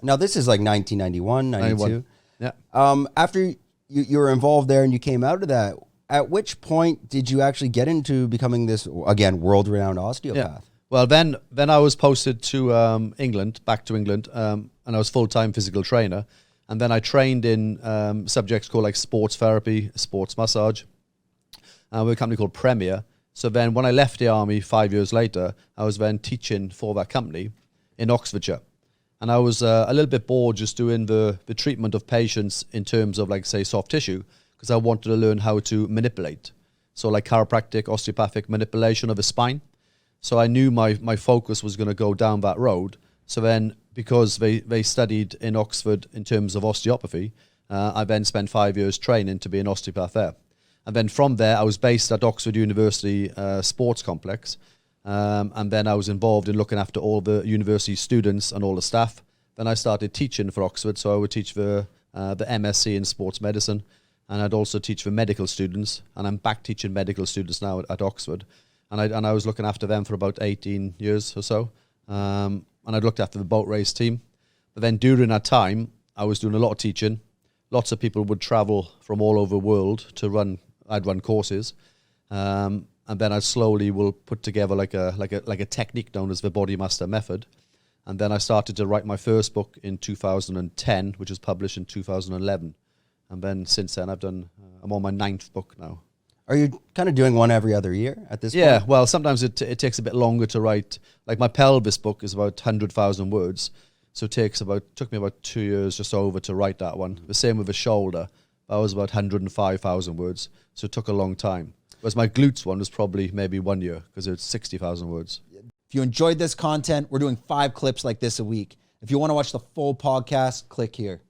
Now, this is like 1991, 92. 91. Yeah. After you were involved there and you came out of that, at which point did you actually get into becoming this, again, world-renowned osteopath? Yeah. Well, then I was posted to England, back to England, and I was full-time physical trainer. And then I trained in subjects called like sports therapy, sports massage, with a company called Premier. So then when I left the army 5 years later, I was then teaching for that company in Oxfordshire. And I was a little bit bored just doing the treatment of patients in terms of, like, say, soft tissue, because I wanted to learn how to manipulate. So like chiropractic, osteopathic manipulation of the spine. So I knew my focus was going to go down that road. So then, because they studied in Oxford in terms of osteopathy, I then spent 5 years training to be an osteopath there. And then from there, I was based at Oxford University Sports Complex. And then I was involved in looking after all the university students and all the staff. Then I started teaching for Oxford, so I would teach the MSc in sports medicine, and I'd also teach for medical students, and I'm back teaching medical students now at Oxford. And I was looking after them for about 18 years or so. And I'd looked after the boat race team. But then during that time, I was doing a lot of teaching. Lots of people would travel from all over the world to run. I'd run courses. And then I slowly will put together like a technique known as the Bodymaster method. And then I started to write my first book in 2010, which was published in 2011. And then since then, I'm on my 9th book now. Are you kind of doing one every other year at this point? Yeah, well, sometimes it takes a bit longer to write. Like my pelvis book is about 100,000 words. So it took me about 2 years just over to write that one. The same with the shoulder. That was about 105,000 words. So it took a long time. Whereas my glutes one was probably maybe 1 year because it's 60,000 words. If you enjoyed this content, we're doing 5 clips like this a week. If you want to watch the full podcast, click here.